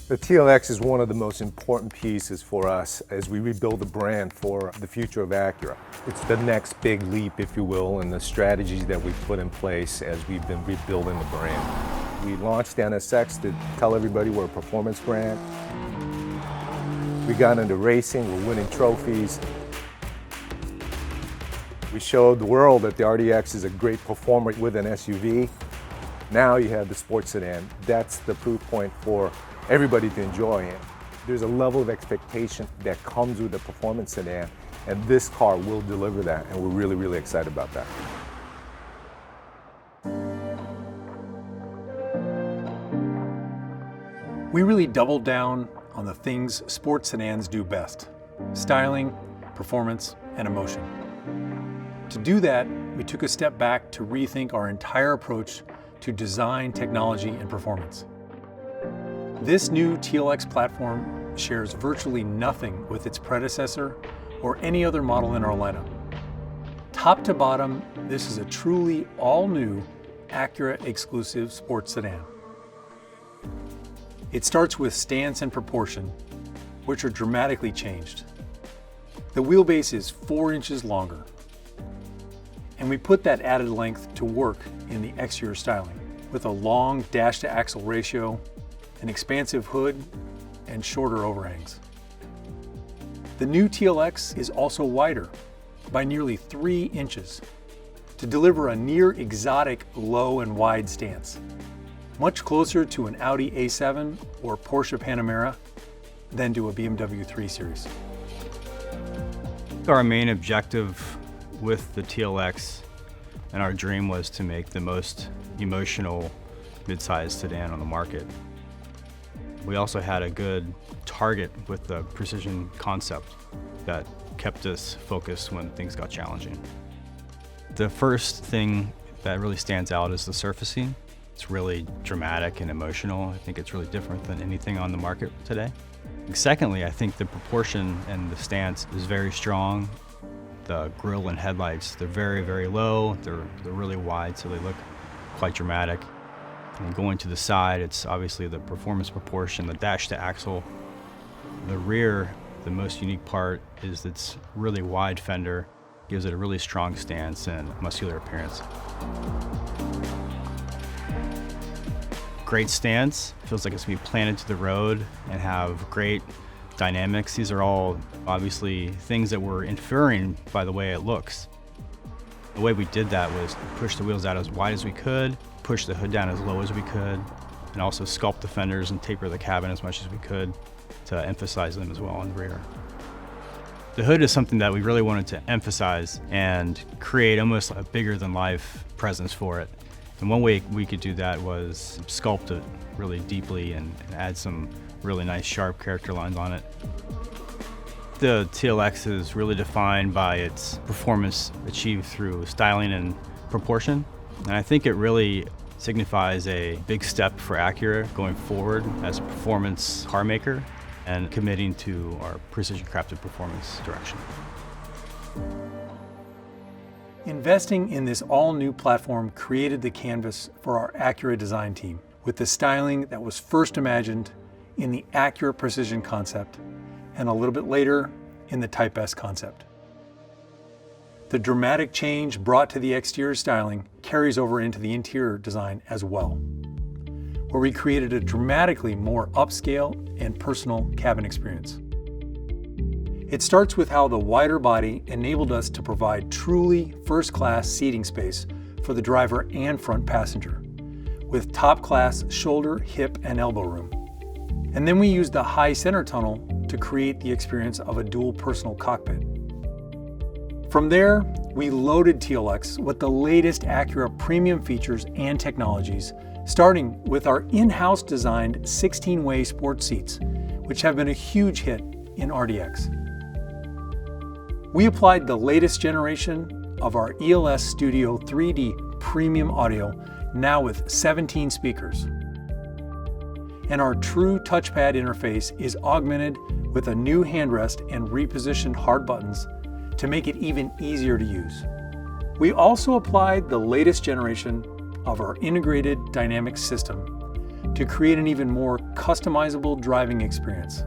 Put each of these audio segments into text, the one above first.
The TLX is one of the most important pieces for us as we rebuild the brand for the future of Acura. It's the next big leap, if you will, in the strategies that we've put in place as we've been rebuilding the brand. We launched NSX to tell everybody we're a performance brand. We got into racing, we're winning trophies. We showed the world that the RDX is a great performer with an SUV. Now you have the sports sedan. That's the proof point for everybody to enjoy it. There's a level of expectation that comes with the performance sedan, and this car will deliver that, and we're really, really excited about that. We really doubled down on the things sports sedans do best: styling, performance, and emotion. To do that, we took a step back to rethink our entire approach to design, technology, and performance. This new TLX platform shares virtually nothing with its predecessor or any other model in our lineup. Top to bottom, this is a truly all-new Acura exclusive sports sedan. It starts with stance and proportion, which are dramatically changed. The wheelbase is 4 inches longer, and we put that added length to work in the exterior styling with a long dash-to-axle ratio, an expansive hood, and shorter overhangs. The new TLX is also wider by nearly 3 inches to deliver a near exotic low and wide stance, much closer to an Audi A7 or Porsche Panamera than to a BMW 3 Series. Our main objective with the TLX and our dream was to make the most emotional midsize sedan on the market. We also had a good target with the precision concept that kept us focused when things got challenging. The first thing that really stands out is the surfacing. It's really dramatic and emotional. I think it's really different than anything on the market today. Secondly, I think the proportion and the stance is very strong. The grille and headlights, they're very, very low. They're really wide, so they look quite dramatic. And going to the side, it's obviously the performance proportion, the dash to axle. The rear, the most unique part is its really wide fender, gives it a really strong stance and muscular appearance. Great stance, feels like it's gonna be planted to the road and have great dynamics. These are all obviously things that we're inferring by the way it looks. The way we did that was push the wheels out as wide as we could, push the hood down as low as we could, and also sculpt the fenders and taper the cabin as much as we could to emphasize them as well on the rear. The hood is something that we really wanted to emphasize and create almost a bigger than life presence for it. And one way we could do that was sculpt it really deeply and add some really nice sharp character lines on it. The TLX is really defined by its performance achieved through styling and proportion. And I think it really signifies a big step for Acura going forward as a performance car maker and committing to our precision crafted performance direction. Investing in this all-new platform created the canvas for our Acura design team with the styling that was first imagined in the Acura Precision concept and a little bit later in the Type S concept. The dramatic change brought to the exterior styling carries over into the interior design as well, where we created a dramatically more upscale and personal cabin experience. It starts with how the wider body enabled us to provide truly first-class seating space for the driver and front passenger, with top-class shoulder, hip, and elbow room. And then we used the high center tunnel to create the experience of a dual personal cockpit. From there, we loaded TLX with the latest Acura premium features and technologies, starting with our in-house designed 16-way sports seats, which have been a huge hit in RDX. We applied the latest generation of our ELS Studio 3D premium audio, now with 17 speakers. And our true touchpad interface is augmented with a new handrest and repositioned hard buttons to make it even easier to use. We also applied the latest generation of our integrated dynamic system to create an even more customizable driving experience,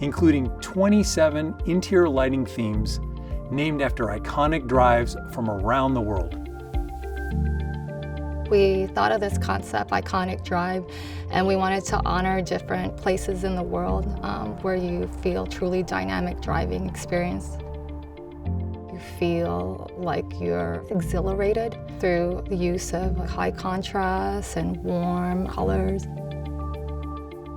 including 27 interior lighting themes named after iconic drives from around the world. We thought of this concept, Iconic Drive, and we wanted to honor different places in the world where you feel truly dynamic driving experience. You feel like you're exhilarated through the use of high contrast and warm colors.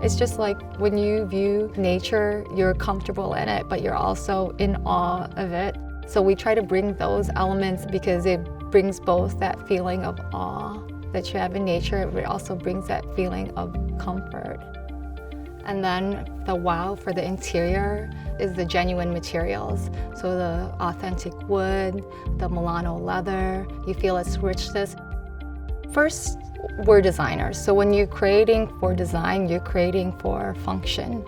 It's just like when you view nature, you're comfortable in it, but you're also in awe of it. So we try to bring those elements because it brings both that feeling of awe that you have in nature, but it also brings that feeling of comfort. And then the wow for the interior is the genuine materials. So the authentic wood, the Milano leather, you feel its richness. First, we're designers. So when you're creating for design, you're creating for function.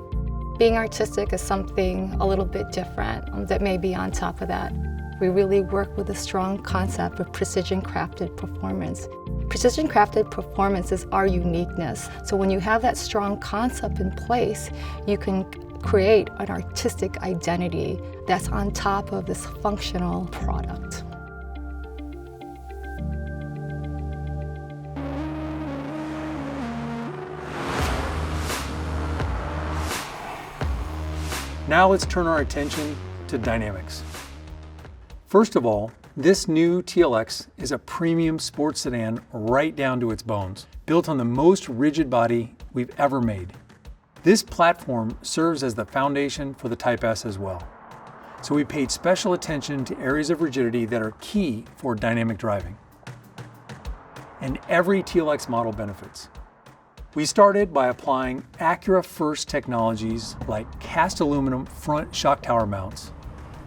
Being artistic is something a little bit different that may be on top of that. We really work with a strong concept of precision crafted performance. Precision crafted performance is our uniqueness. So when you have that strong concept in place, you can create an artistic identity that's on top of this functional product. Now let's turn our attention to dynamics. First of all, this new TLX is a premium sports sedan right down to its bones, built on the most rigid body we've ever made. This platform serves as the foundation for the Type S as well. So we paid special attention to areas of rigidity that are key for dynamic driving. And every TLX model benefits. We started by applying Acura first technologies like cast aluminum front shock tower mounts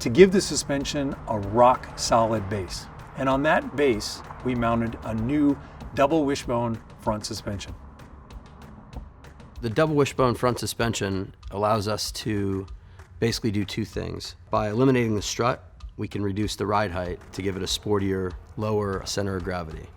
to give the suspension a rock-solid base. And on that base, we mounted a new double wishbone front suspension. The double wishbone front suspension allows us to basically do two things. By eliminating the strut, we can reduce the ride height to give it a sportier, lower center of gravity.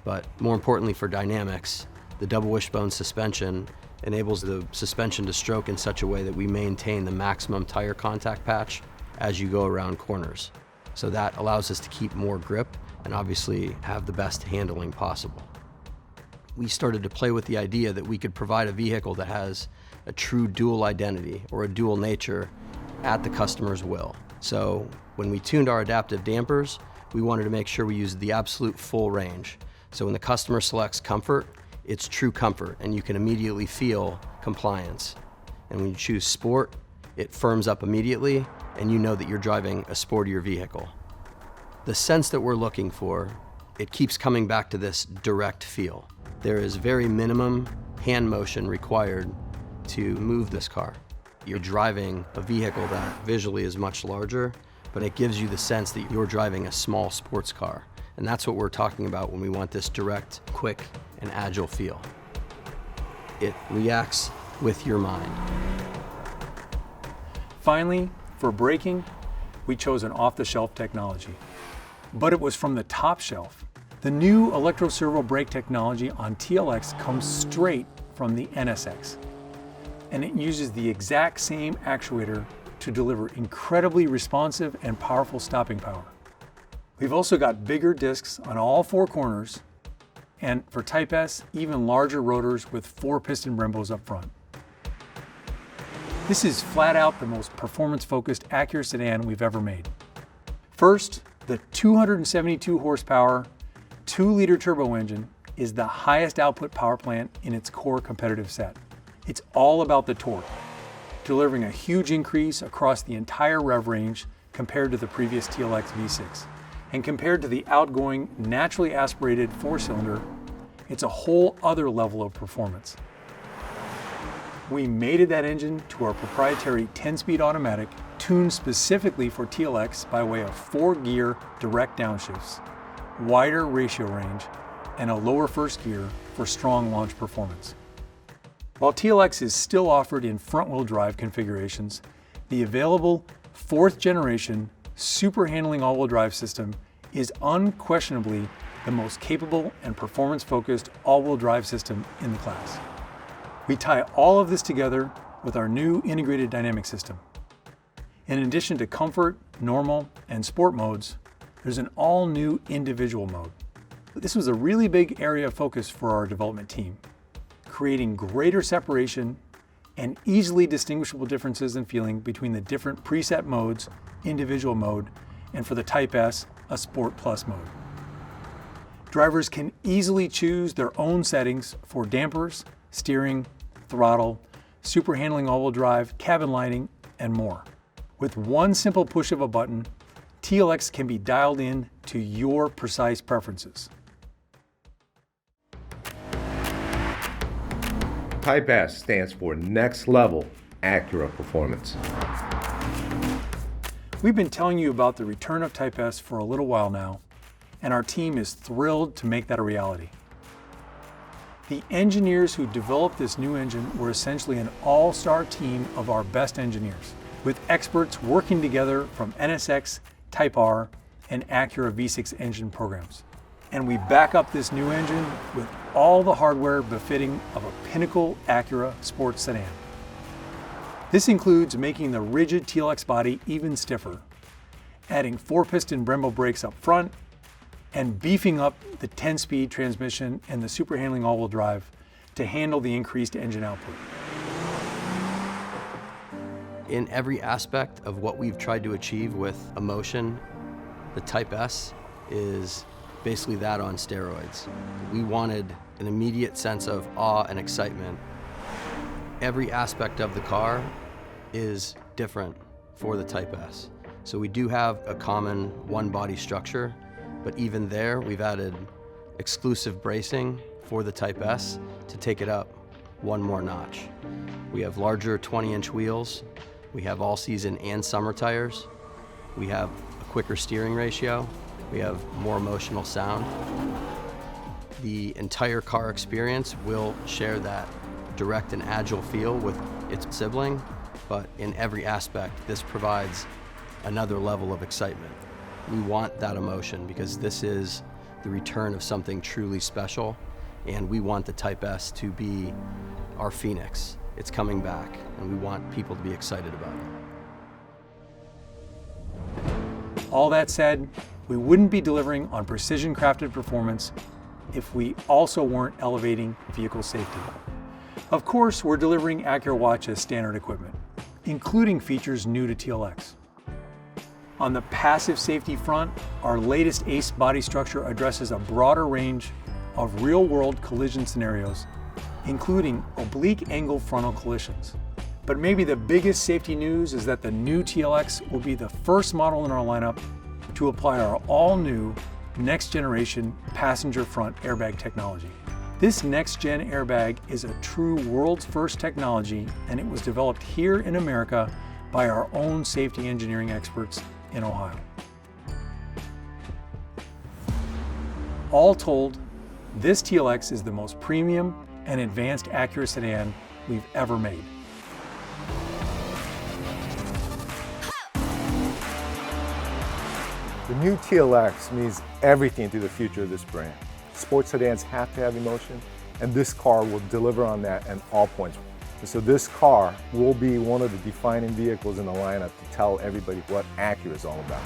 But more importantly for dynamics, the double wishbone suspension enables the suspension to stroke in such a way that we maintain the maximum tire contact patch as you go around corners. So that allows us to keep more grip and obviously have the best handling possible. We started to play with the idea that we could provide a vehicle that has a true dual identity or a dual nature at the customer's will. So when we tuned our adaptive dampers, we wanted to make sure we used the absolute full range. So when the customer selects comfort, it's true comfort and you can immediately feel compliance. And when you choose sport, it firms up immediately and you know that you're driving a sportier vehicle. The sense that we're looking for, it keeps coming back to this direct feel. There is very minimum hand motion required to move this car. You're driving a vehicle that visually is much larger, but it gives you the sense that you're driving a small sports car. And that's what we're talking about when we want this direct, quick, and agile feel. It reacts with your mind. Finally, for braking, we chose an off-the-shelf technology. But it was from the top shelf. The new electro-servo brake technology on TLX comes straight from the NSX. And it uses the exact same actuator to deliver incredibly responsive and powerful stopping power. We've also got bigger discs on all four corners, and for Type S, even larger rotors with 4-piston Brembos up front. This is flat out the most performance-focused Acura sedan we've ever made. First, the 272 horsepower, 2-liter turbo engine is the highest output power plant in its core competitive set. It's all about the torque, delivering a huge increase across the entire rev range compared to the previous TLX V6. And compared to the outgoing, naturally aspirated 4-cylinder, it's a whole other level of performance. We mated that engine to our proprietary 10-speed automatic, tuned specifically for TLX by way of 4-gear direct downshifts, wider ratio range, and a lower first gear for strong launch performance. While TLX is still offered in front-wheel drive configurations, the available 4th generation super handling all-wheel drive system is unquestionably the most capable and performance-focused all-wheel drive system in the class. We tie all of this together with our new integrated dynamic system. In addition to comfort, normal, and sport modes, there's an all-new individual mode. This was a really big area of focus for our development team, creating greater separation and easily distinguishable differences in feeling between the different preset modes, individual mode, and for the Type S, a Sport Plus mode. Drivers can easily choose their own settings for dampers, steering, throttle, super handling all-wheel drive, cabin lighting, and more. With one simple push of a button, TLX can be dialed in to your precise preferences. Type S stands for Next Level Acura Performance. We've been telling you about the return of Type S for a little while now, and our team is thrilled to make that a reality. The engineers who developed this new engine were essentially an all-star team of our best engineers, with experts working together from NSX, Type R, and Acura V6 engine programs. And we back up this new engine with all the hardware befitting of a pinnacle Acura sports sedan. This includes making the rigid TLX body even stiffer, adding 4-piston Brembo brakes up front, and beefing up the 10-speed transmission and the super handling all-wheel drive to handle the increased engine output. In every aspect of what we've tried to achieve with emotion, the Type S is basically that on steroids. We wanted an immediate sense of awe and excitement. Every aspect of the car is different for the Type S. So we do have a common one body structure, but even there we've added exclusive bracing for the Type S to take it up one more notch. We have larger 20-inch wheels. We have all-season and summer tires. We have a quicker steering ratio. We have more emotional sound. The entire car experience will share that direct and agile feel with its sibling, but in every aspect, this provides another level of excitement. We want that emotion because this is the return of something truly special, and we want the Type S to be our phoenix. It's coming back, and we want people to be excited about it. All that said, we wouldn't be delivering on precision-crafted performance if we also weren't elevating vehicle safety. Of course, we're delivering Acura Watch as standard equipment, including features new to TLX. On the passive safety front, our latest ACE body structure addresses a broader range of real-world collision scenarios, including oblique angle frontal collisions. But maybe the biggest safety news is that the new TLX will be the first model in our lineup to apply our all-new next-generation passenger front airbag technology. This next-gen airbag is a true world's first technology, and it was developed here in America by our own safety engineering experts in Ohio. All told, this TLX is the most premium and advanced Acura sedan we've ever made. The new TLX means everything to the future of this brand. Sports sedans have to have emotion, and this car will deliver on that at all points. And so this car will be one of the defining vehicles in the lineup to tell everybody what Acura is all about.